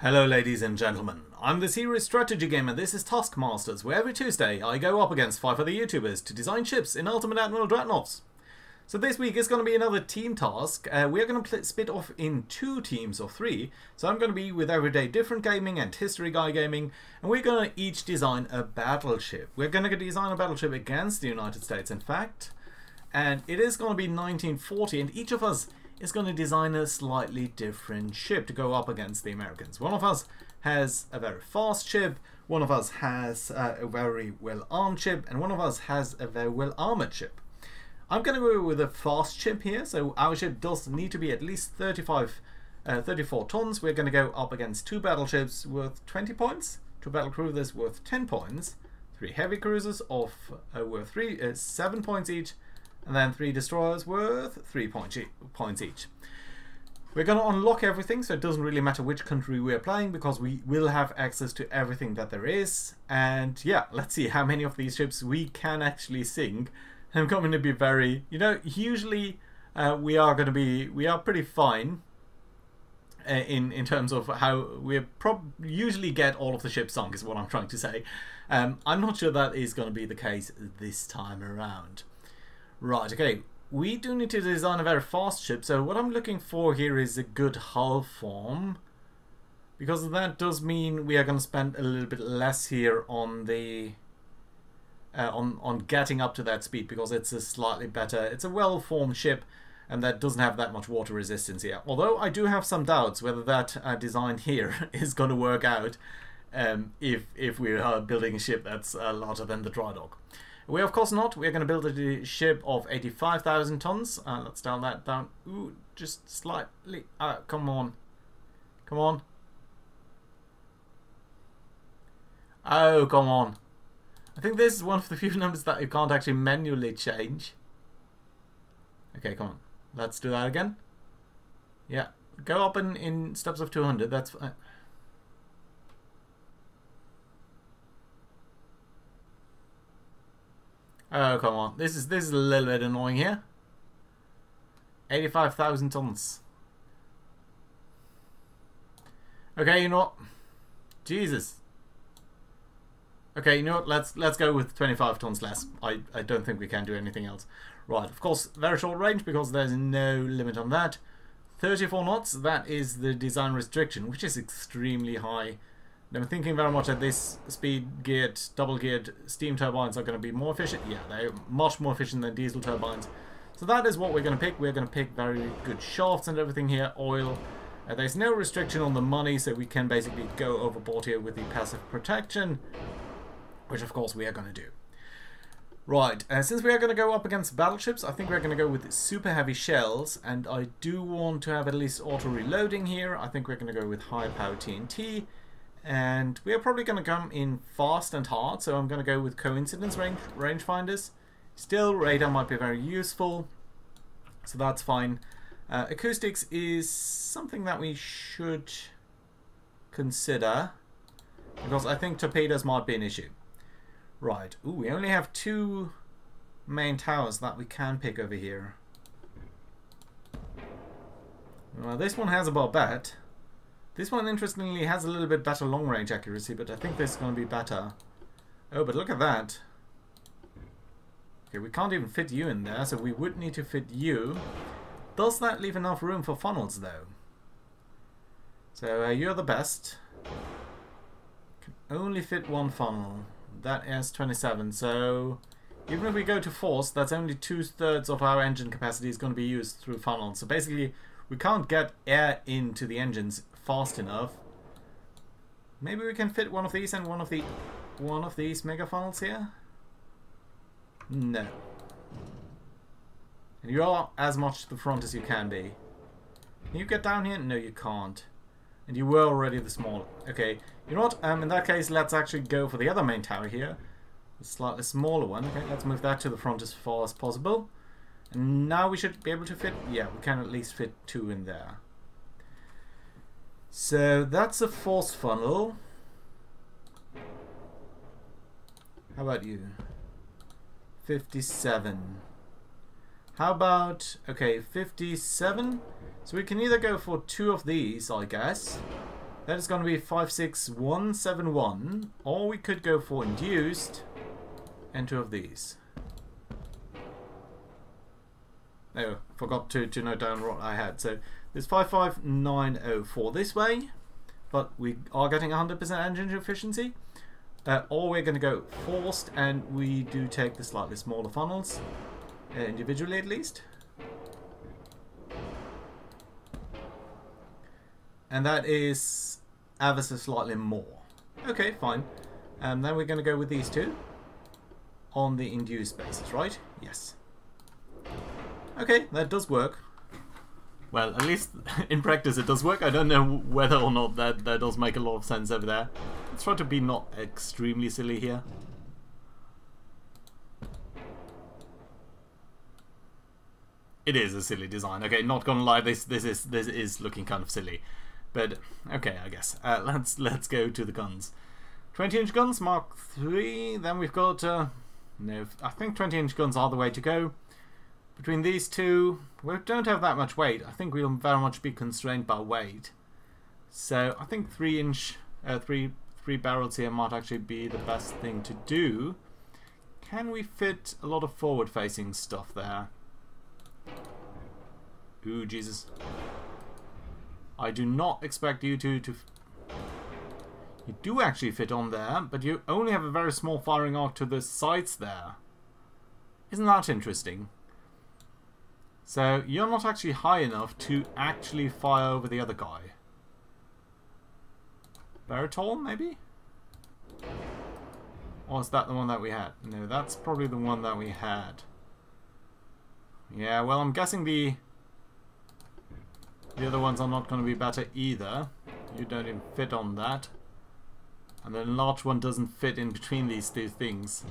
Hello ladies and gentlemen, I'm the Serious Strategy Gamer and this is Taskmasters, where every Tuesday I go up against 5 other YouTubers to design ships in Ultimate Admiral Dreadnoughts. So this week is going to be another team task. We're going to split off in 2 teams of 3, so I'm going to be with Everyday Different Gaming and History Guy Gaming, and we're going to each design a battleship. We're going to design a battleship against the United States, in fact, and it is going to be 1940, and each of us is going to design a slightly different ship to go up against the Americans. One of us has a very fast ship, one of us has a very well armed ship, and one of us has a very well armored ship. I'm going to go with a fast ship here, so our ship does need to be at least 34 tons. We're going to go up against 2 battleships worth 20 points, 2 battle cruisers worth 10 points, 3 heavy cruisers worth 7 points each, and then 3 destroyers worth 3 points each. We're going to unlock everything, so it doesn't really matter which country we're playing because we will have access to everything that there is. And yeah, let's see how many of these ships we can actually sink. I'm going to be very, usually we are pretty fine in terms of how we usually get all of the ships sunk, is what I'm trying to say. I'm not sure that is going to be the case this time around. Right, okay, we do need to design a very fast ship, so what I'm looking for here is a good hull form, because that does mean we are going to spend a little bit less here on the on getting up to that speed, because it's a slightly better, it's a well-formed ship, and that doesn't have that much water resistance here. Although I do have some doubts whether that design here is going to work out if we are building a ship that's larger than the dry dock. We of course not. We're going to build a ship of 85,000 tons. Let's dial that down. Ooh, just slightly. Come on. Come on. Oh, come on. I think this is one of the few numbers that you can't actually manually change. Okay, come on. Let's do that again. Yeah. Go up in steps of 200. That's fine. Oh, come on. This is a little bit annoying here. 85,000 tons. Okay, you know what? Jesus. Okay, you know what? Let's go with 25 tons less. I don't think we can do anything else. Right, of course, very short range because there's no limit on that. 34 knots, that is the design restriction, which is extremely high. I'm thinking very much that this speed-geared, double-geared steam turbines are going to be more efficient. Yeah, they're much more efficient than diesel turbines. So that is what we're going to pick. We're going to pick very good shafts and everything here, oil. There's no restriction on the money, so we can basically go overboard here with the passive protection, which of course we are going to do. Right, since we are going to go up against battleships, I think we're going to go with super heavy shells, and I do want to have at least auto-reloading here. I think we're going to go with high-power TNT. And we are probably going to come in fast and hard, so I'm going to go with coincidence rangefinders. Still, radar might be very useful, so that's fine. Acoustics is something that we should consider, because I think torpedoes might be an issue. Right, ooh, we only have 2 main towers that we can pick over here. Well, this one has a barbette. This one, interestingly, has a little bit better long-range accuracy, but I think this is going to be better. Oh, but look at that. Okay, we can't even fit you in there, so we would need to fit you. Does that leave enough room for funnels, though? So, you're the best. Can only fit 1 funnel. That is 27, so even if we go to force, that's only 2/3 of our engine capacity is going to be used through funnels. So basically, we can't get air into the engines fast enough. Maybe we can fit one of these and one of these mega funnels here. No. And you are as much to the front as you can be. Can you get down here? No, you can't. And you were already the small. Okay. You know what? In that case, let's actually go for the other main tower here. The slightly smaller one. Okay, let's move that to the front as far as possible. And now we should be able to fit. Yeah, we can at least fit 2 in there. So that's a force funnel. How about you? 57. How about, okay, 57? So we can either go for 2 of these, I guess. That is going to be 56171, or we could go for induced and 2 of these. Oh, forgot to note down what I had. So there's 55904 this way, but we are getting 100% engine efficiency. Or we're going to go forced, and we do take the slightly smaller funnels, individually at least. And that is ever so slightly more. Okay, fine. And then we're going to go with these 2 on the induced basis, right? Yes. Okay, that does work. Well, at least in practice it does work. I don't know whether or not that does make a lot of sense over there. Let's try to be not extremely silly here. It is a silly design. Okay, not gonna lie, this is looking kind of silly. But okay, I guess. Let's go to the guns. 20-inch guns, Mark III. Then we've got no, I think 20-inch guns are the way to go. Between these 2, we don't have that much weight. I think we'll very much be constrained by weight. So I think 3-inch, three barrels here might actually be the best thing to do. Can we fit a lot of forward-facing stuff there? Ooh, Jesus. I do not expect you to... You do actually fit on there, but you only have a very small firing arc to the sides there. Isn't that interesting? So you're not actually high enough to actually fire over the other guy. Very tall, maybe? Or is that the one that we had? No, that's probably the one that we had. Yeah, well, I'm guessing the other ones are not going to be better either. You don't even fit on that. And the large one doesn't fit in between these 2 things.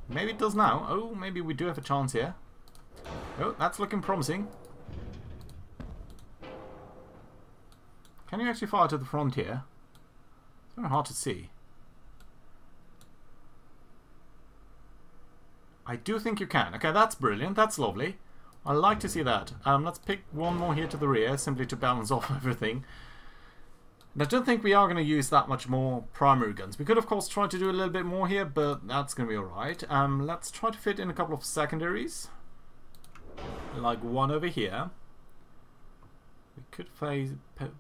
Maybe it does now. Oh, maybe we do have a chance here. Oh, that's looking promising. Can you actually fire to the front here? It's very hard to see. I do think you can. Okay, that's brilliant. That's lovely. I like to see that. Let's pick one more here to the rear, simply to balance off everything. And I don't think we are going to use that much more primary guns. We could, of course, try to do a little bit more here, but that's going to be alright. Let's try to fit in a couple of secondaries. Like one over here. We could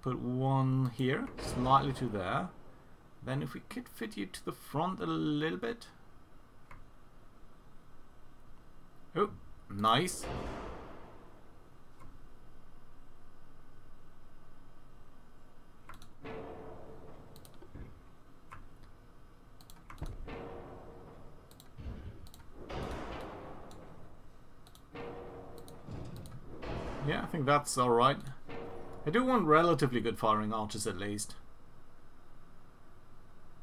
put one here, slightly to there. Then if we could fit you to the front a little bit. Oh, nice. Yeah, I think that's alright. I do want relatively good firing archers at least.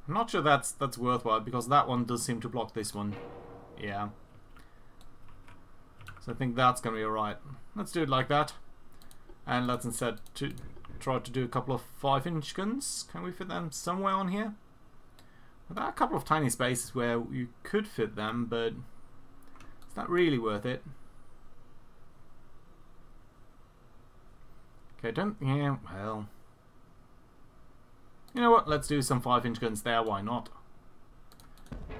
I'm not sure that's worthwhile because that one does seem to block this one. Yeah. So I think that's going to be alright. Let's do it like that. And let's instead try to do a couple of 5-inch guns. Can we fit them somewhere on here? Well, there are a couple of tiny spaces where you could fit them, but it's not really worth it. Okay, yeah, well. You know what, let's do some 5-inch guns there, why not?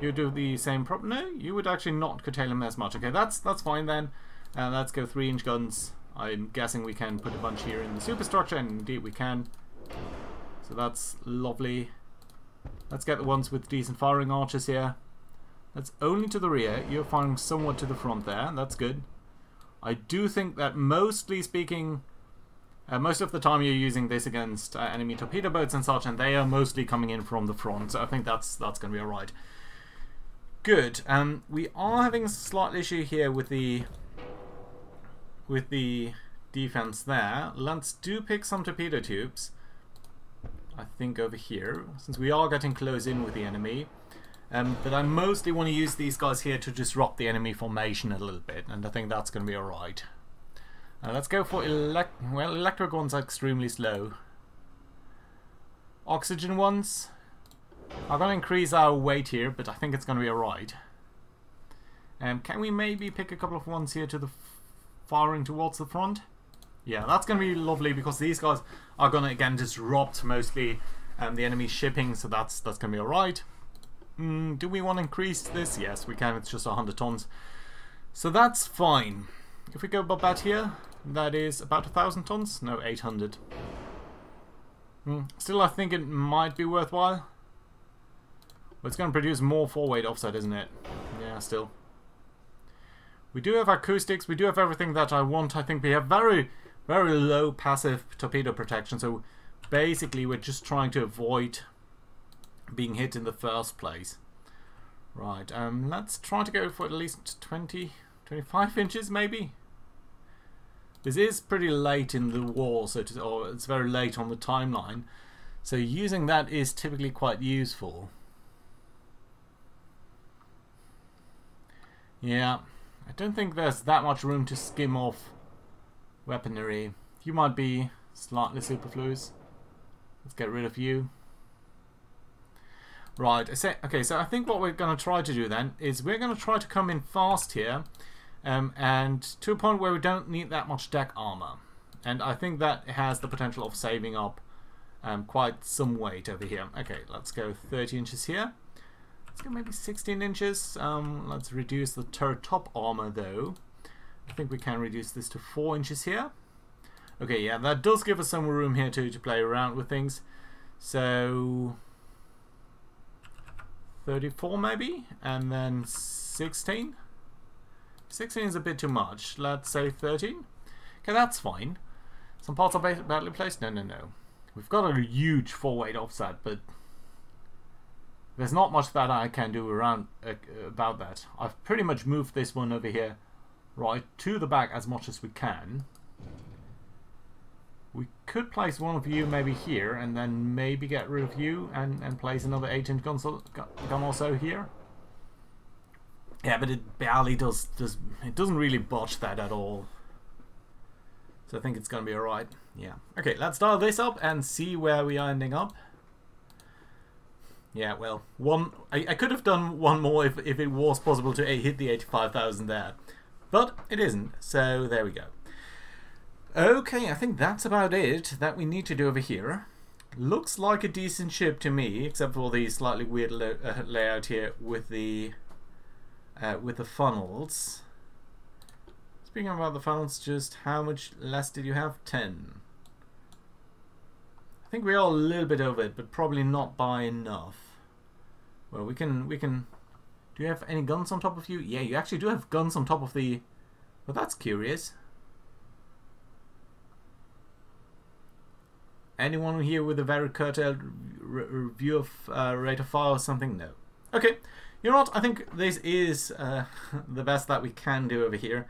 You do the same no, you would actually not curtail them as much. Okay, that's fine then. Let's go 3-inch guns. I'm guessing we can put a bunch here in the superstructure, and indeed we can. So that's lovely. Let's get the ones with decent firing archers here. That's only to the rear. You're firing somewhat to the front there. That's good. I do think that mostly speaking... most of the time you're using this against enemy torpedo boats and such, and they are mostly coming in from the front, so I think that's going to be alright. Good. We are having a slight issue here with the defense there. Let's pick some torpedo tubes, I think over here, since we are getting close in with the enemy. But I mostly want to use these guys here to disrupt the enemy formation a little bit, and I think that's going to be alright. Let's go for electric ones are extremely slow. Oxygen ones are going to increase our weight here, but I think it's going to be alright. Can we maybe pick a couple of ones here to the firing towards the front? Yeah, that's going to be lovely because these guys are going to again disrupt mostly the enemy shipping, so that's going to be alright. Do we want to increase this? Yes, we can. It's just 100 tons. So that's fine. If we go about here, that is about 1,000 tons. No, 800. Still, I think it might be worthwhile. But it's going to produce more forward offset, isn't it? Yeah, still. We do have acoustics. We do have everything that I want. I think we have very, very low passive torpedo protection. So basically, we're just trying to avoid being hit in the first place. Right, let's try to go for at least 20, 25 inches maybe. This is pretty late in the war, or it's very late on the timeline. So using that is typically quite useful. Yeah, I don't think there's that much room to skim off weaponry. You might be slightly superfluous. Let's get rid of you. Right, okay, so I think what we're going to try to do then is we're going to try to come in fast here and to a point where we don't need that much deck armor. And I think that has the potential of saving up quite some weight over here. Okay, let's go 30 inches here. Let's go maybe 16 inches. Let's reduce the turret top armor though. I think we can reduce this to 4 inches here. Okay, yeah, that does give us some room here to play around with things. So 34 maybe, and then 16. 16 is a bit too much. Let's say 13. Okay, that's fine. Some parts are badly placed. No. We've got a huge forward offset, but there's not much that I can do around about that. I've pretty much moved this one over here right to the back as much as we can. We could place one of you maybe here and then maybe get rid of you and place another 8-inch gun also here. Yeah, but it barely does. It doesn't really botch that at all. So I think it's going to be alright. Yeah. Okay, let's dial this up and see where we are ending up. Yeah, well, I could have done one more if it was possible to hit the 85,000 there. But it isn't, so there we go. Okay, I think that's about it that we need to do over here. Looks like a decent ship to me, except for the slightly weird layout here with the funnels. Speaking about the funnels, just how much less did you have? 10. I think we are a little bit over it, but probably not by enough. Well, we can. Do you have any guns on top of you? Yeah, you actually do have guns on top of the. Well, that's curious. Anyone here with a very curtailed view of rate of fire or something? No. Okay, you know what? I think this is the best that we can do over here.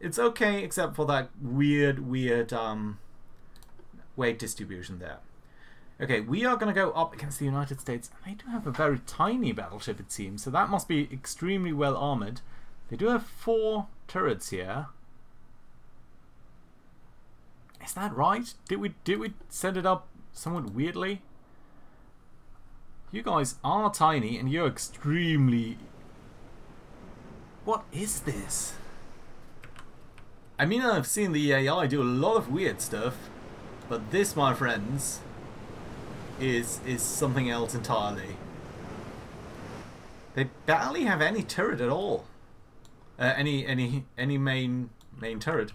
It's okay, except for that weird weight distribution there. Okay, we are going to go up against the United States. They do have a very tiny battleship, it seems, so that must be extremely well armored. They do have 4 turrets here. Is that right? Did we set it up somewhat weirdly? You guys are tiny and you're extremely... What is this? I mean, I've seen the AI do a lot of weird stuff, but this, my friends, is something else entirely. They barely have any turret at all. Any main turret.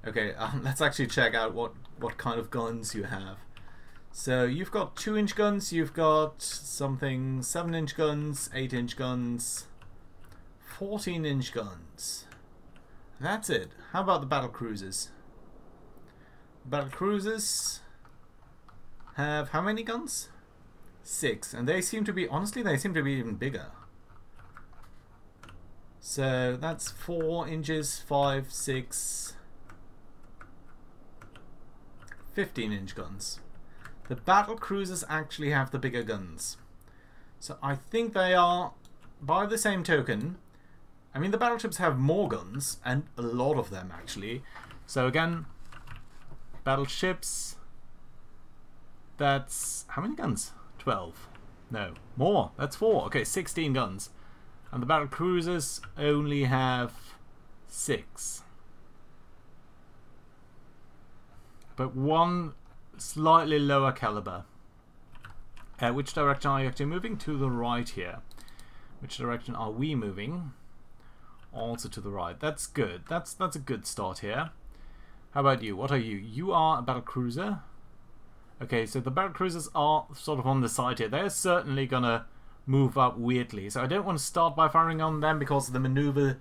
Okay, let's actually check out what kind of guns you have. So you've got 2-inch guns, you've got something 7-inch guns, 8-inch guns, 14-inch guns. That's it. How about the battle cruisers? Battle cruisers have how many guns? 6, and they seem to be, honestly, they seem to be even bigger. So that's 4 inches, 5, 6, 15-inch guns. The battle cruisers actually have the bigger guns. So I think they are, by the same token, I mean the battleships have more guns, and a lot of them actually. So again, battleships, that's, how many guns? 12. No, more, that's 4. Okay, 16 guns. And the battle cruisers only have 6. but one slightly lower caliber. Which direction are you actually moving? To the right here. Which direction are we moving? Also to the right. That's good. That's a good start here. How about you? What are you? You are a battle cruiser. Okay, so the battle cruisers are sort of on the side here. They're certainly gonna move up weirdly. So I don't want to start by firing on them because the maneuver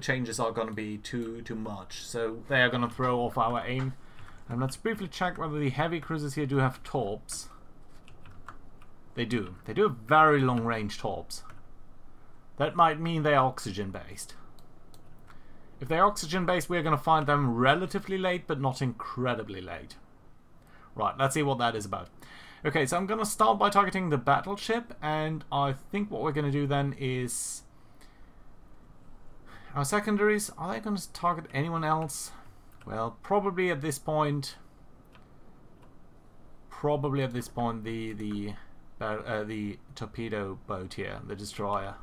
changes are gonna be too much. So they are gonna throw off our aim. And let's briefly check whether the heavy cruisers here do have torps. They do. They do have very long range torps. That might mean they are oxygen based. If they're oxygen based, we're going to find them relatively late, but not incredibly late. Right, let's see what that is about. Okay, so I'm going to start by targeting the battleship, and I think what we're going to do then is... Our secondaries, are they going to target anyone else? Well, probably at this point... the torpedo boat here, the destroyer.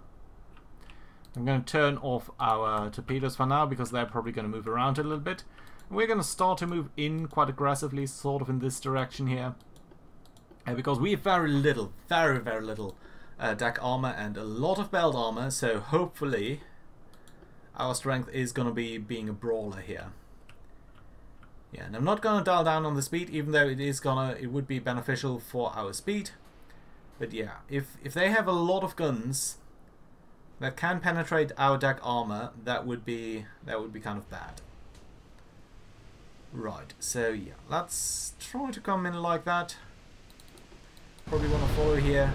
I'm going to turn off our torpedoes for now because they're probably going to move around a little bit. And we're going to start to move in quite aggressively, sort of in this direction here. Because we have very little, very little deck armor and a lot of belt armor, so hopefully our strength is going to be being a brawler here. Yeah, and I'm not going to dial down on the speed, even though it would be beneficial for our speed. But yeah, if they have a lot of guns that can penetrate our deck armor, that would be kind of bad. Right, so yeah, let's try to come in like that. Probably want to follow here.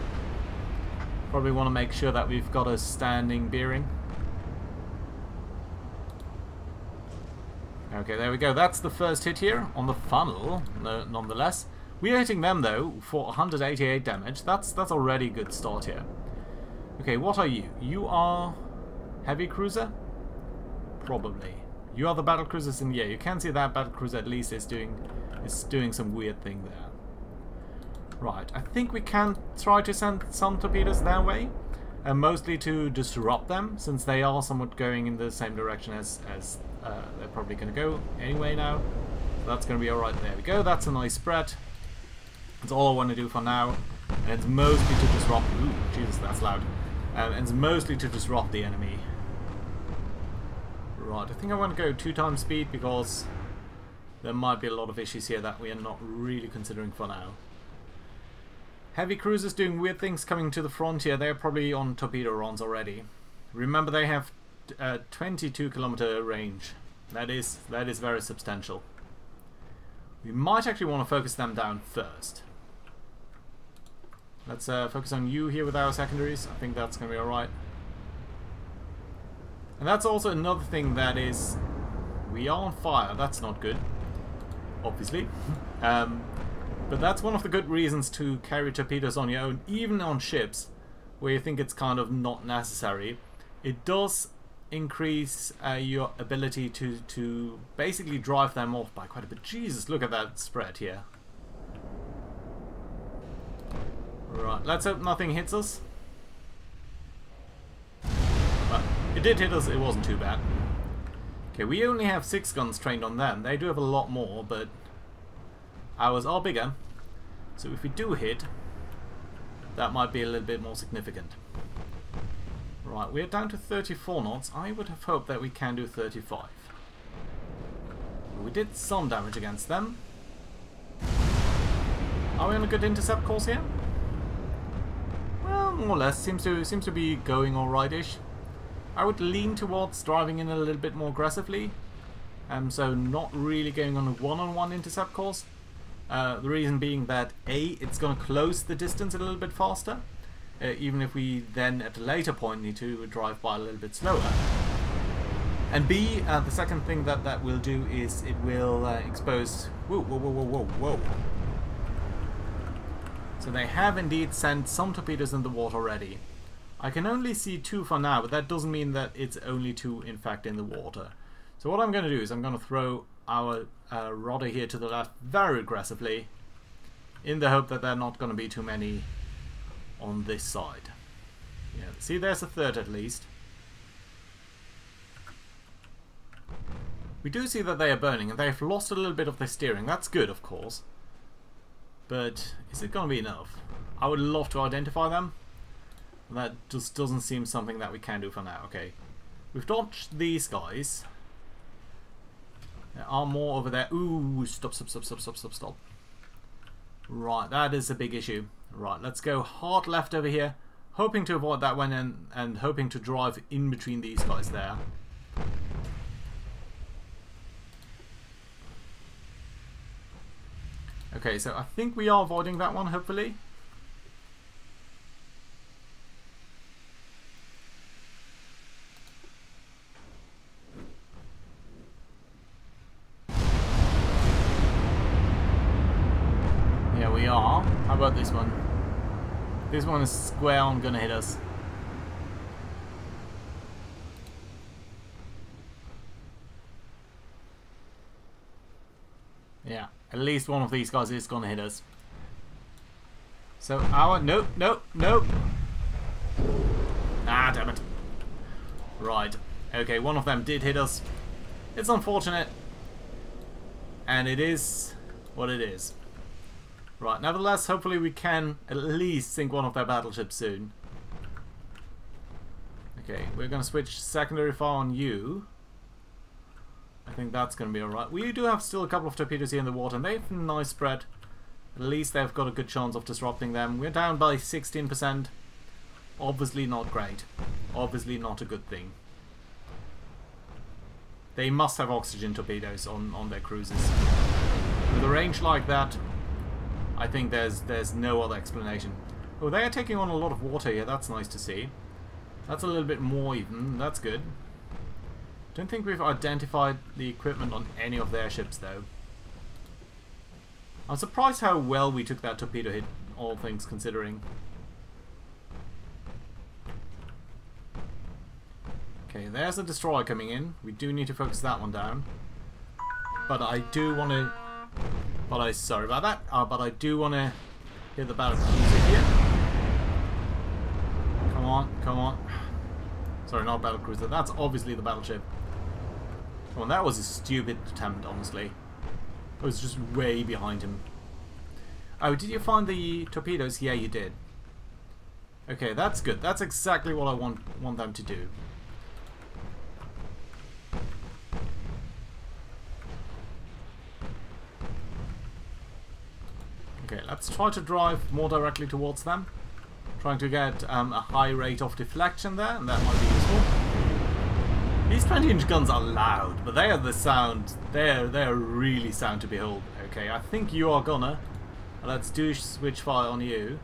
Probably want to make sure that we've got a standing bearing. Okay, there we go. That's the first hit here on the funnel, nonetheless. We are hitting them though for 188 damage. That's already a good start here. Okay, what are you? You are heavy cruiser? Probably. You are the battle cruisers in the air. You can see that battle cruiser at least is doing some weird thing there. Right, I think we can try to send some torpedoes their way, mostly to disrupt them, since they are somewhat going in the same direction as they're probably going to go anyway now. So that's going to be alright. There we go. That's a nice spread. That's all I want to do for now, and it's mostly to disrupt. Ooh, Jesus, that's loud. And it's mostly to disrupt the enemy. Right, I think I want to go 2 times speed because there might be a lot of issues here that we are not really considering for now. Heavy cruisers doing weird things coming to the front here. They're probably on torpedo runs already. Remember, they have 22-kilometer range. That is very substantial. We might actually want to focus them down first. Let's focus on you here with our secondaries. I think that's going to be alright. And that's also another thing that is... We are on fire. That's not good. Obviously. But that's one of the good reasons to carry torpedoes on your own, even on ships, where you think it's kind of not necessary. It does increase your ability to basically drive them off by quite a bit. Jesus, look at that spread here. Right, let's hope nothing hits us. Well, it did hit us, it wasn't too bad. Okay, we only have 6 guns trained on them. They do have a lot more, but ours are bigger. So if we do hit, that might be a little bit more significant. Right, we're down to 34 knots. I would have hoped that we can do 35. We did some damage against them. Are we on a good intercept course here? Well, more or less. Seems to be going alright-ish. I would lean towards driving in a little bit more aggressively. So not really going on a one-on-one intercept course. The reason being that A, it's going to close the distance a little bit faster. Even if we then at a later point need to drive by a little bit slower. And B, the second thing that will do is it will expose... Whoa, whoa, whoa, whoa, whoa, whoa. So they have indeed sent some torpedoes in the water already. I can only see 2 for now, but that doesn't mean that it's only 2 in fact in the water. So what I'm going to do is I'm going to throw our rudder here to the left very aggressively, in the hope that there are not going to be too many on this side. Yeah, see, there's a third at least. We do see that they are burning, and they've lost a little bit of their steering. That's good, of course. But is it going to be enough? I would love to identify them. That just doesn't seem something that we can do for now. Okay. We've dodged these guys. There are more over there. Ooh, stop. Right, that is a big issue. Right, let's go hard left over here. Hoping to avoid that one and hoping to drive in between these guys there. Okay, so I think we are avoiding that one, hopefully. Yeah, we are. How about this one? This one is square on gonna hit us. Yeah, at least one of these guys is gonna hit us. So our nope. Ah, damn it. Right. Okay, one of them did hit us. It's unfortunate. And it is what it is. Right, nevertheless, hopefully we can at least sink one of their battleships soon. Okay, we're going to switch secondary fire on you. I think that's going to be alright. We do have still a couple of torpedoes here in the water, and they have a nice spread. At least they've got a good chance of disrupting them. We're down by 16%. Obviously not great. Obviously not a good thing. They must have oxygen torpedoes on their cruisers. With a range like that, I think there's no other explanation. Oh, they are taking on a lot of water here. That's nice to see. That's a little bit more even. That's good. Don't think we've identified the equipment on any of their ships, though. I'm surprised how well we took that torpedo hit, all things considering. Okay, there's a destroyer coming in. We do need to focus that one down. But I do want to... sorry about that. But I do want to hit the battle cruiser here. Come on. Sorry, not battle cruiser. That's obviously the battleship. Come on, that was a stupid attempt, honestly. I was just way behind him. Oh, did you find the torpedoes? Yeah, you did. Okay, that's good. That's exactly what I want them to do. Okay, let's try to drive more directly towards them. Trying to get a high rate of deflection there, and that might be useful. These 20-inch guns are loud, but they are the sound. They're really sound to behold. Okay, I think you are gonna. Let's do switch fire on you.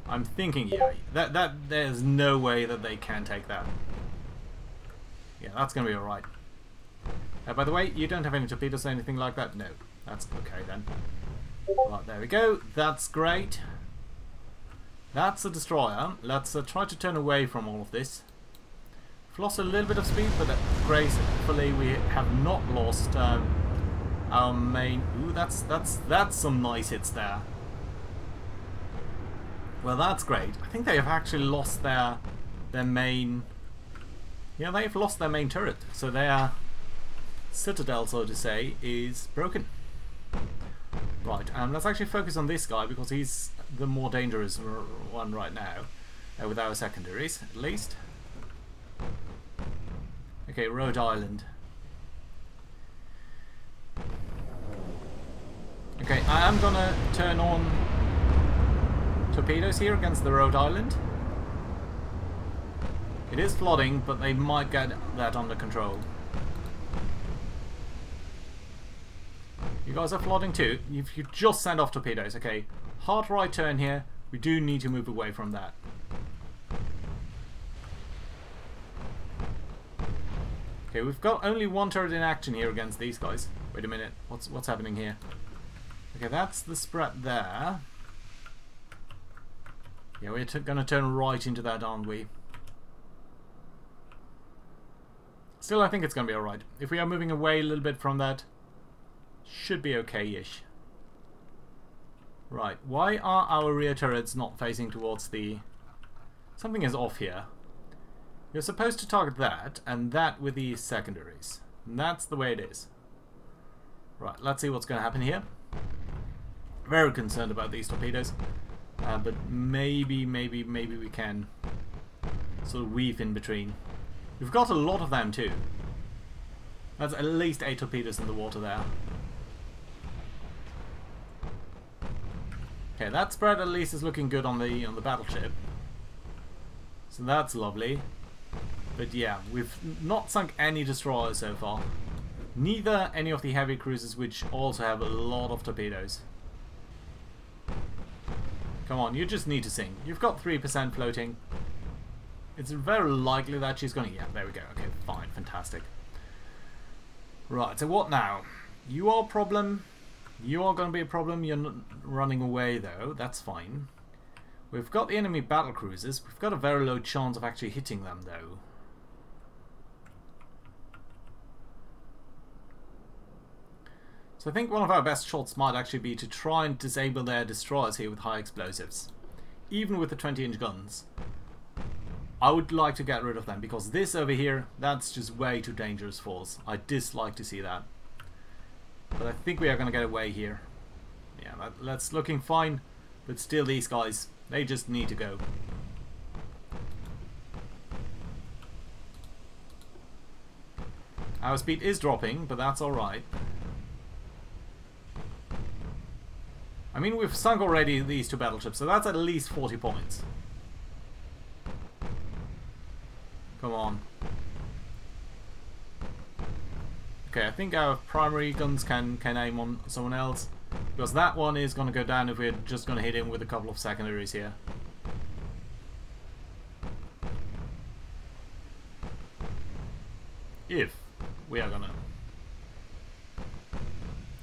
I'm thinking, yeah, that there's no way that they can take that. Yeah, that's gonna be alright. By the way, you don't have any torpedoes or anything like that? No. That's okay then. Right, there we go. That's great. That's a destroyer. Let's try to turn away from all of this. We've lost a little bit of speed, but gracefully we have not lost our main... Ooh, that's some nice hits there. Well, that's great. I think they have actually lost their main... Yeah, they've lost their main turret. So their citadel, so to say, is broken. Right, let's actually focus on this guy because he's the more dangerous one right now, with our secondaries, at least. Okay, Rhode Island. Okay, I am gonna turn on torpedoes here against the Rhode Island. It is flooding, but they might get that under control. You guys are flooding too. You just send off torpedoes. Okay, hard right turn here. We do need to move away from that. Okay, we've got only one turret in action here against these guys. Wait a minute. What's happening here? Okay, that's the spread there. Yeah, we're going to turn right into that, aren't we? Still, I think it's going to be alright. If we are moving away a little bit from that, should be okay-ish. Right, why are our rear turrets not facing towards the... Something is off here. You're supposed to target that, and that with the secondaries. And that's the way it is. Right, let's see what's going to happen here. Very concerned about these torpedoes. But maybe we can sort of weave in between. We've got a lot of them too. That's at least 8 torpedoes in the water there. Okay, that spread at least is looking good on the battleship. So that's lovely. But yeah, we've not sunk any destroyers so far. Neither any of the heavy cruisers, which also have a lot of torpedoes. Come on, you just need to sink. You've got 3% floating. It's very likely that she's going to... Yeah, there we go. Okay, fine. Fantastic. Right, so what now? You are a problem. You are going to be a problem. You're not running away, though. That's fine. We've got the enemy battle cruisers. We've got a very low chance of actually hitting them, though. So I think one of our best shots might actually be to try and disable their destroyers here with high explosives. Even with the 20-inch guns. I would like to get rid of them, because this over here, that's just way too dangerous for us. I dislike to see that. But I think we are going to get away here. Yeah, that's looking fine. But still, these guys, they just need to go. Our speed is dropping, but that's alright. I mean, we've sunk already these 2 battleships, so that's at least 40 points. Come on. Okay, I think our primary guns can aim on someone else. Because that one is going to go down if we're just going to hit him with a couple of secondaries here. If we are going to...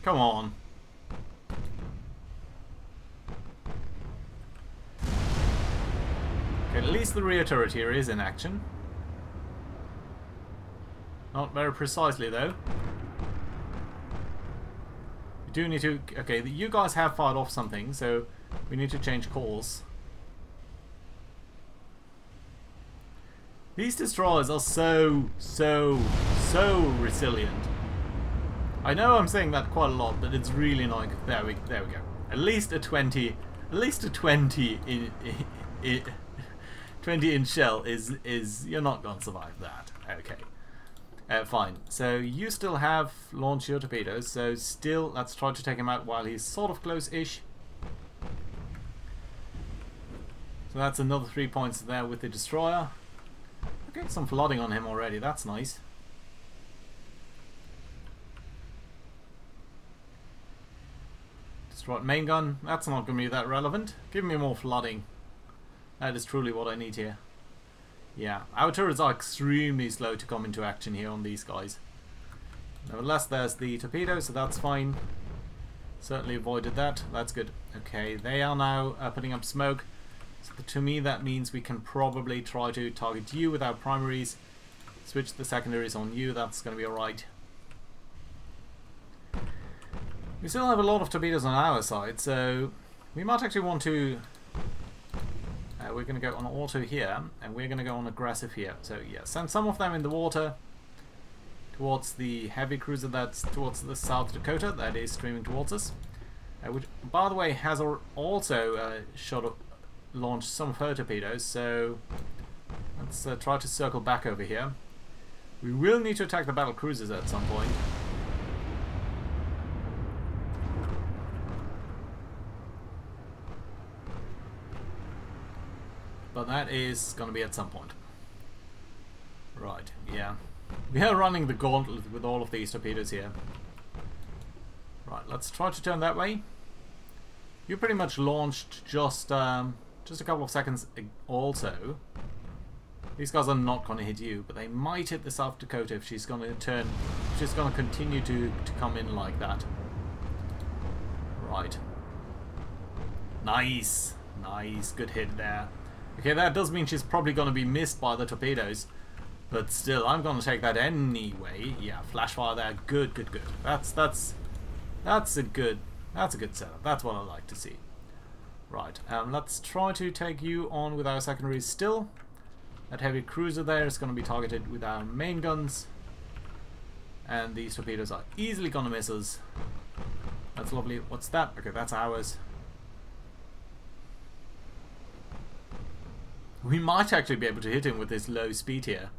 Come on. Okay, at least the rear turret here is in action. Not very precisely, though. We do need to... Okay, you guys have fired off something, so we need to change course. These destroyers are so resilient. I know I'm saying that quite a lot, but it's really annoying. There we go. At least a 20 20-inch shell is you're not gonna survive that. Okay. Fine. So you still have launched your torpedoes, so still let's try to take him out while he's sort of close-ish. So that's another 3 points there with the destroyer. Okay, some flooding on him already, that's nice. Destroyed main gun, that's not going to be that relevant. Give me more flooding. That is truly what I need here. Yeah, our turrets are extremely slow to come into action here on these guys. Nevertheless, there's the torpedo, so that's fine. Certainly avoided that. That's good. Okay, they are now putting up smoke. So to me, that means we can probably try to target you with our primaries. Switch the secondaries on you. That's going to be alright. We still have a lot of torpedoes on our side, so we might actually want to... we're going to go on auto here, and we're going to go on aggressive here. So yeah, send some of them in the water towards the heavy cruiser that's towards the South Dakota that is streaming towards us. Which, by the way, has also launched some of her torpedoes, so let's try to circle back over here. We will need to attack the battle cruisers at some point. But that is going to be at some point. Right, yeah. We are running the gauntlet with all of these torpedoes here. Right, let's try to turn that way. You pretty much launched just a couple of seconds also. These guys are not going to hit you, but they might hit the South Dakota if she's going to turn. If she's going to continue to come in like that. Right. Nice. Nice. Good hit there. Okay, that does mean she's probably going to be missed by the torpedoes. But still, I'm going to take that anyway. Yeah, flash fire there. Good, good, good. That's a good setup. That's what I like to see. Right, let's try to take you on with our secondaries still. That heavy cruiser there is going to be targeted with our main guns. And these torpedoes are easily going to miss us. That's lovely. What's that? Okay, that's ours. We might actually be able to hit him with this low speed here.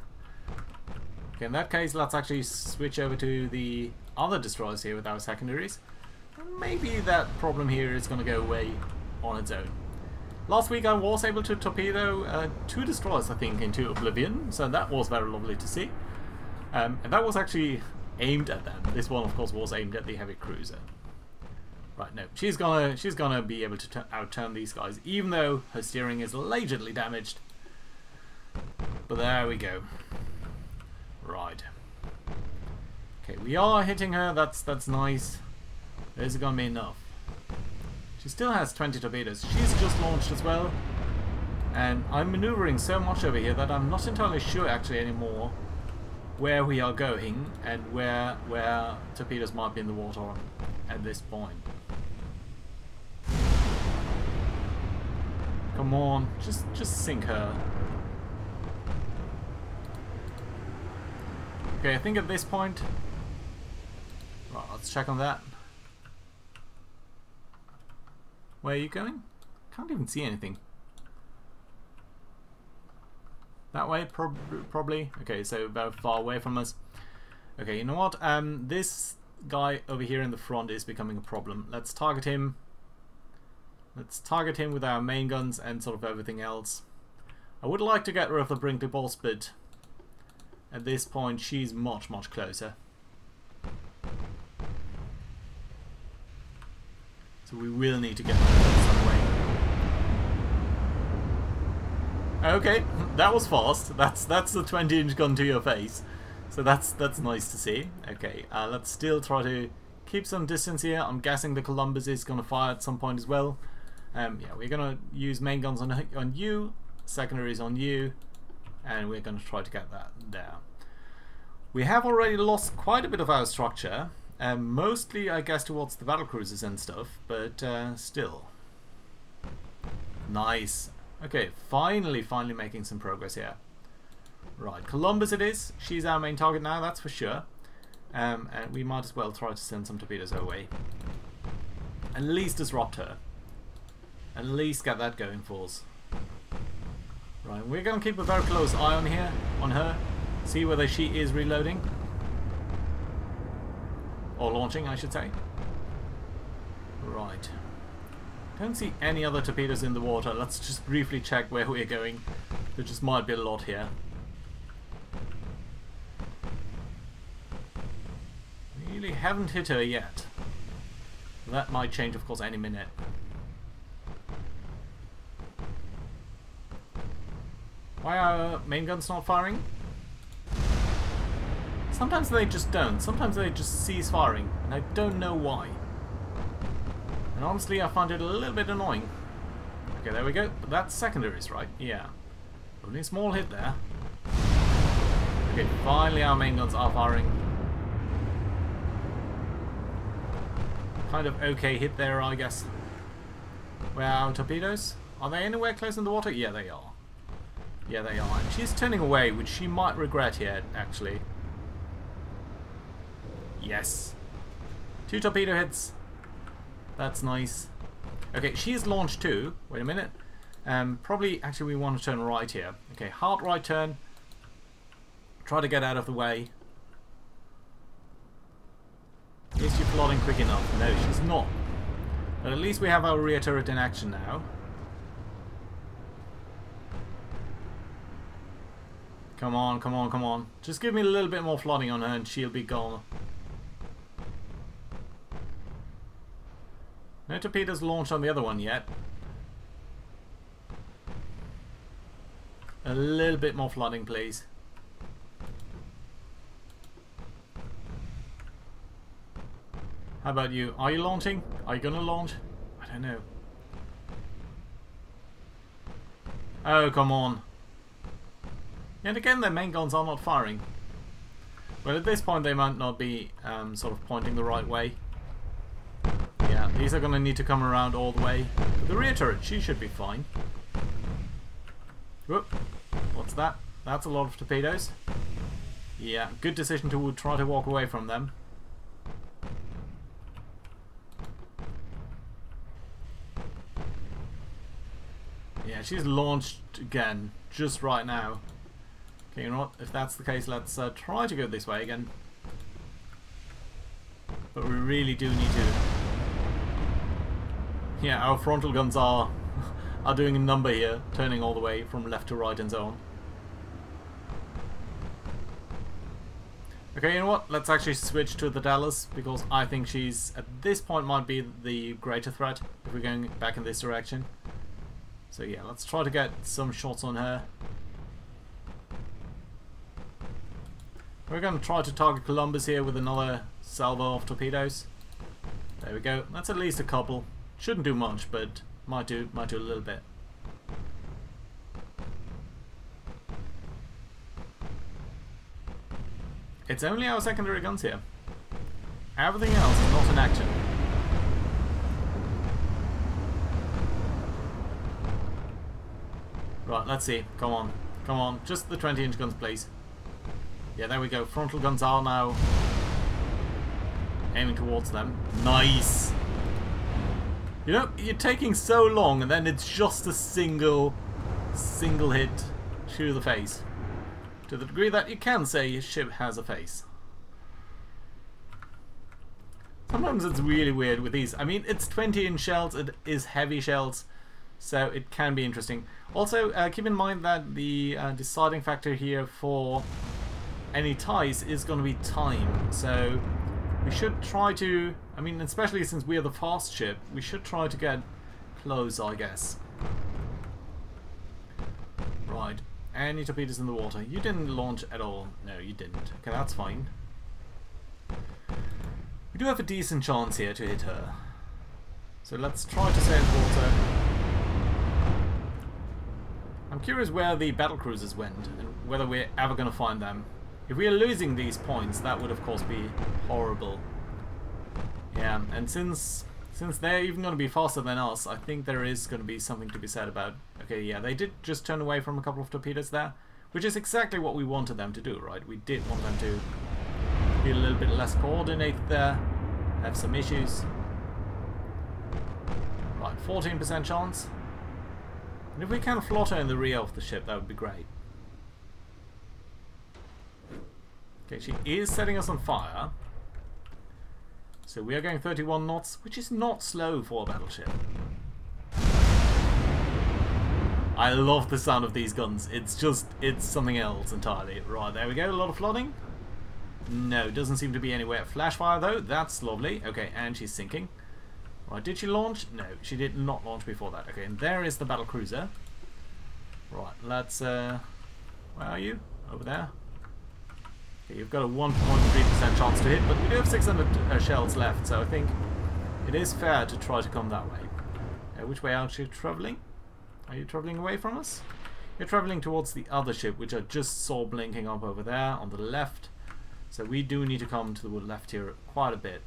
Okay, in that case, let's actually switch over to the other destroyers here with our secondaries. Maybe that problem here is going to go away on its own. Last week I was able to torpedo 2 destroyers, I think, into oblivion, so that was very lovely to see. And that was actually aimed at them. This one, of course, was aimed at the heavy cruiser. Right, no, she's gonna be able to outturn these guys, even though her steering is allegedly damaged. But there we go. Right. Okay, we are hitting her. That's nice. Is it gonna be enough? She still has 20 torpedoes. She's just launched as well. And I'm maneuvering so much over here that I'm not entirely sure actually anymore where we are going and where torpedoes might be in the water at this point. Come on, just sink her. Okay, I think at this point, right, let's check on that. Where are you going? Can't even see anything. That way, probably. Okay, so about far away from us. Okay, you know what? This guy over here in the front is becoming a problem. Let's target him. Let's target him with our main guns and sort of everything else. I would like to get rid of the Brinkley boss, but at this point, she's much closer. So we will need to get her some way. Okay, that was fast. That's the 20-inch gun to your face. So that's nice to see. Okay, let's still try to keep some distance here. I'm guessing the Columbus is going to fire at some point as well. Yeah, we're going to use main guns on you, secondaries on you, and we're going to try to get that there. We have already lost quite a bit of our structure. Mostly, I guess, towards the battlecruisers and stuff, but still. Nice. Okay, finally making some progress here. Right, Columbus it is. She's our main target now, that's for sure. And we might as well try to send some torpedoes her way. At least disrupt her. At least get that going for us. Right, we're going to keep a very close eye on her. See whether she is reloading. Or launching, I should say. Right. Don't see any other torpedoes in the water. Let's just briefly check where we're going. There just might be a lot here. Really haven't hit her yet. That might change, of course, any minute. Why are main guns not firing? Sometimes they just don't. Sometimes they just cease firing, and I don't know why. And honestly, I find it a little bit annoying. Okay, there we go. But that's secondaries, right? Yeah. Only a small hit there. Okay, finally our main guns are firing. Kind of okay hit there, I guess. Where are our torpedoes? Are they anywhere close in the water? Yeah, they are. Yeah, they are. And she's turning away, which she might regret here, actually. Yes. 2 torpedo hits. That's nice. Okay, she is launched too. Wait a minute. Probably, actually, we want to turn right here. Okay, hard right turn. Try to get out of the way. Is she flooding quick enough? No, she's not. But at least we have our rear turret in action now. Come on, come on, come on. Just give me a little bit more flooding on her and she'll be gone. No torpedoes launched on the other one yet. A little bit more flooding, please. How about you? Are you launching? Are you gonna launch? I don't know. Oh, come on. Yet again, their main guns are not firing. Well, at this point, they might not be sort of pointing the right way. Yeah, these are going to need to come around all the way. But the rear turret, she should be fine. Whoop. What's that? That's a lot of torpedoes. Yeah, good decision to try to walk away from them. Yeah, she's launched again, just right now. Okay, you know what? If that's the case, let's try to go this way again. But we really do need to... Yeah, our frontal guns are doing a number here, turning all the way from left to right and so on. Okay, you know what? Let's actually switch to the Dallas, because I think she's, at this point, might be the greater threat if we're going back in this direction. So yeah, let's try to get some shots on her. We're going to try to target Columbus here with another salvo of torpedoes. There we go. That's at least a couple. Shouldn't do much, but might do a little bit. It's only our secondary guns here. Everything else is not in action. Right, let's see. Come on. Come on. Just the 20-inch guns, please. Yeah, there we go. Frontal guns are now aiming towards them. Nice! You know, you're taking so long and then it's just a single hit to the face. To the degree that you can say your ship has a face. Sometimes it's really weird with these. I mean, it's 20-inch shells, it is heavy shells, so it can be interesting. Also, keep in mind that the deciding factor here for any ties is going to be time. So we should try to, I mean, especially since we are the fast ship, we should try to get close, I guess. Right. Any torpedoes in the water? You didn't launch at all. No, you didn't. Okay, that's fine. We do have a decent chance here to hit her. So let's try to save water. I'm curious where the battle cruisers went and whether we're ever going to find them. If we are losing these points, that would of course be horrible. Yeah, and since they're even going to be faster than us, I think there is going to be something to be said about... Okay, yeah, they did just turn away from a couple of torpedoes there, which is exactly what we wanted them to do, right? We did want them to be a little bit less coordinated there, have some issues. Right, 14% chance. And if we can flutter in the rear of the ship, that would be great. Okay, she is setting us on fire. So we are going 31 knots, which is not slow for a battleship. I love the sound of these guns. It's something else entirely. Right, there we go. A lot of flooding. No, doesn't seem to be anywhere. Flash fire though, that's lovely. Okay, and she's sinking. Right, did she launch? No, she did not launch before that. Okay, and there is the battle cruiser. Right, let's where are you? Over there. Okay, you've got a 1.3% chance to hit, but we do have 600 shells left, so I think it is fair to try to come that way. Which way are you travelling? Are you travelling away from us? You're travelling towards the other ship, which I just saw blinking up over there on the left. So we do need to come to the left here quite a bit.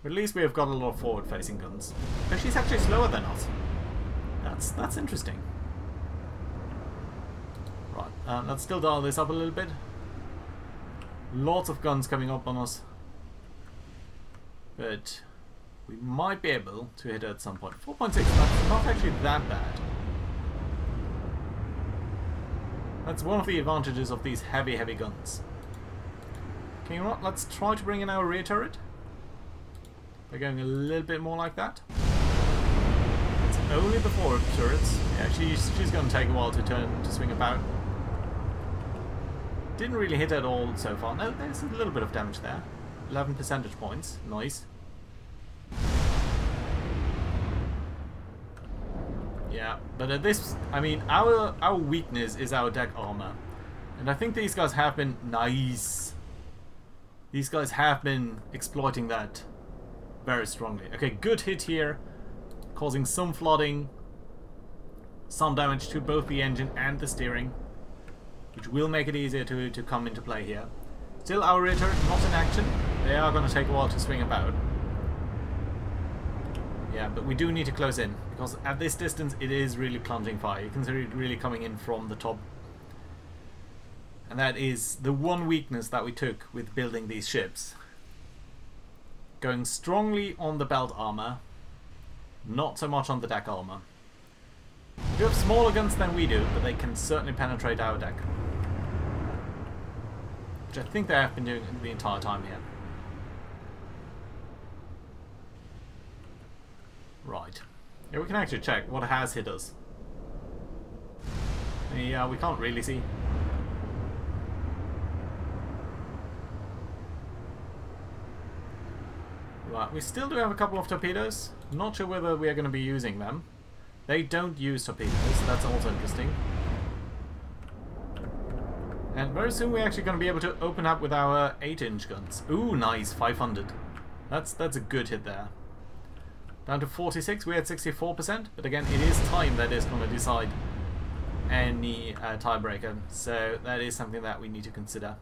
But at least we have got a lot of forward-facing guns. But she's actually slower than us. That's interesting. Right, let's still dial this up a little bit. Lots of guns coming up on us. But we might be able to hit her at some point. 4.6, that's not actually that bad. That's one of the advantages of these heavy guns. Okay, you know what? Let's try to bring in our rear turret. We're going a little bit more like that. It's only the forward turrets. Yeah, she's going to take a while to swing about. Didn't really hit at all so far. No, there's a little bit of damage there. 11 percentage points. Nice. Yeah, but at this, I mean, our weakness is our deck armour. And I think these guys have been nice. These guys have been exploiting that very strongly. Okay, good hit here, causing some flooding, some damage to both the engine and the steering, which will make it easier to come into play here. Still our rear turret not in action. They are going to take a while to swing about. Yeah, but we do need to close in, because at this distance it is really plunging fire. You can see it really coming in from the top. And that is the one weakness that we took with building these ships. Going strongly on the belt armour, not so much on the deck armour. They do have smaller guns than we do, but they can certainly penetrate our deck. Which I think they have been doing the entire time here. Right. Yeah, we can actually check what has hit us. Yeah, we can't really see. Right, we still do have a couple of torpedoes. Not sure whether we are going to be using them. They don't use torpedoes, that's also interesting. And very soon we're actually going to be able to open up with our 8-inch guns. Ooh, nice, 500. That's a good hit there. Down to 46, we're at 64%, but again, it is time that is going to decide any tiebreaker, so that is something that we need to consider.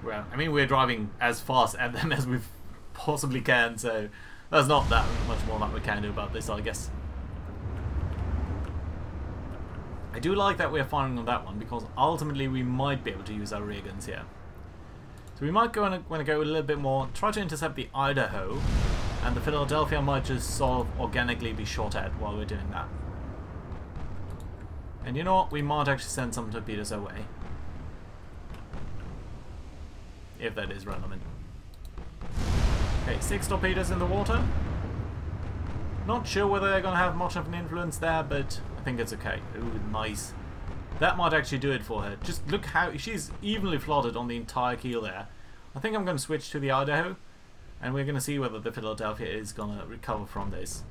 Well, I mean, we're driving as fast at them as we possibly can, so there's not that much more that we can do about this, I guess. I do like that we're firing on that one, because ultimately we might be able to use our rear guns here. So we might want to go a little bit more, try to intercept the Idaho, and the Philadelphia might just sort of organically be shot at while we're doing that. And you know what, we might actually send some torpedoes away. If that is relevant. Okay, 6 torpedoes in the water. Not sure whether they're going to have much of an influence there, but I think it's okay. Ooh, nice. That might actually do it for her. Just look how she's evenly flooded on the entire keel there. I think I'm going to switch to the Idaho, and we're going to see whether the Philadelphia is going to recover from this.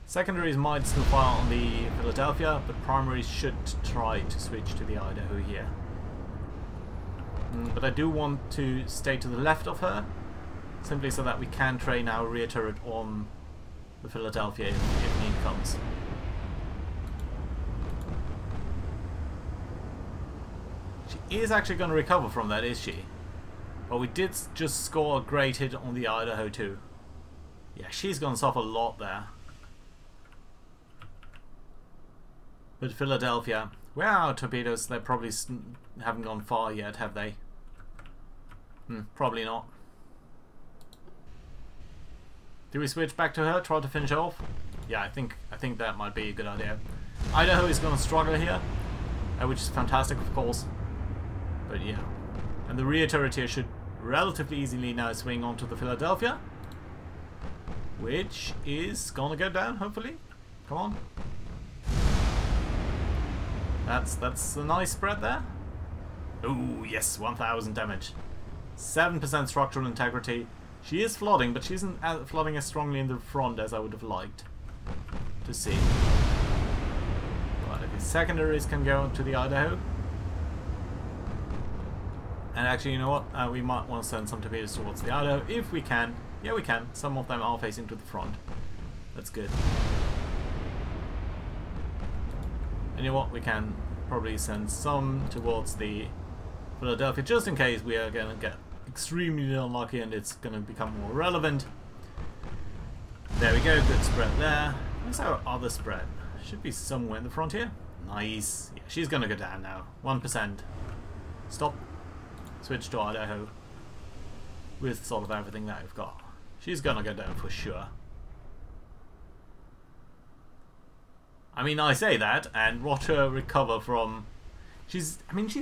Secondaries might still fire on the Philadelphia, but primaries should try to switch to the Idaho here. But I do want to stay to the left of her, simply so that we can train our rear turret on the Philadelphia if need comes. She is actually going to recover from that, is she? But we did just score a great hit on the Idaho too. Yeah, she's going to suffer a lot there. But Philadelphia, where are our torpedoes? They probably haven't gone far yet, have they? Probably not. Do we switch back to her, try to finish off? Yeah, I think that might be a good idea. Idaho is going to struggle here, which is fantastic, of course. But yeah, and the rear turret here should relatively easily now swing onto the Philadelphia, which is gonna go down. Hopefully, come on. That's a nice spread there. Oh yes, 1,000 damage, 7% structural integrity. She is flooding, but she isn't flooding as strongly in the front as I would have liked to see. Right, okay, secondaries can go to the Idaho. And actually, you know what? We might want to send some torpedoes towards the Idaho if we can. Yeah, we can. Some of them are facing to the front. That's good. And you know what? We can probably send some towards the Philadelphia just in case we are going to get extremely unlucky and it's going to become more relevant. There we go. Good spread there. Where's our other spread? Should be somewhere in the front here. Nice. Yeah, she's going to go down now. 1%. Stop. Switch to Idaho with sort of everything that we've got. She's gonna go down for sure. I mean, I say that and watch her recover from... she's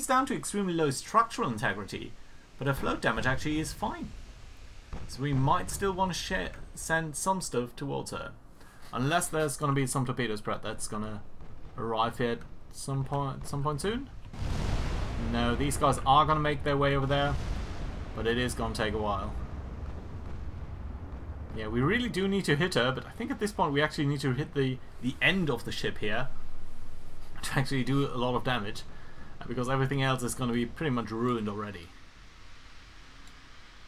down to extremely low structural integrity, but her float damage actually is fine. So we might still want to send some stuff towards her. Unless there's gonna be some torpedo spread that's gonna arrive here at some point soon. No, these guys are going to make their way over there, but it is going to take a while. Yeah, we really do need to hit her, but I think at this point we actually need to hit the end of the ship here to actually do a lot of damage, because everything else is going to be pretty much ruined already.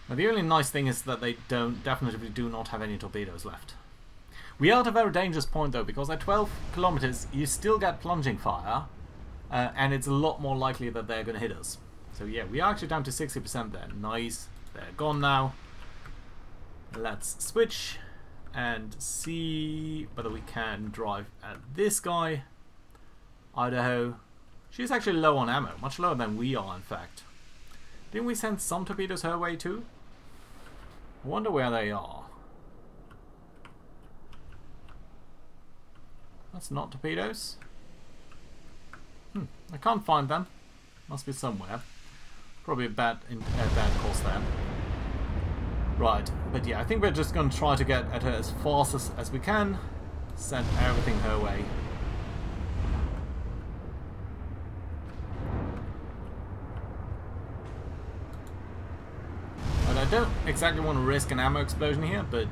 Now the only nice thing is that they definitely do not have any torpedoes left. We are at a very dangerous point though, because at 12 kilometers you still get plunging fire. And it's a lot more likely that they're going to hit us. So yeah, we are actually down to 60% there. Nice. They're gone now. Let's switch and see whether we can drive at this guy. Idaho. She's actually low on ammo, much lower than we are in fact. Didn't we send some torpedoes her way too? I wonder where they are. That's not torpedoes. I can't find them. Must be somewhere. Probably a bad course there. Right, but yeah, I think we're just going to try to get at her as fast as we can. Send everything her way. But I don't exactly want to risk an ammo explosion here, but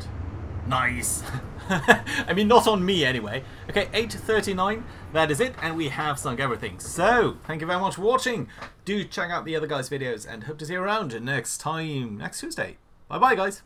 nice! I mean, not on me anyway. Okay, 8:39, that is it, and we have sunk everything. So, thank you very much for watching. Do check out the other guys' videos, and hope to see you around next time, next Tuesday. Bye-bye, guys.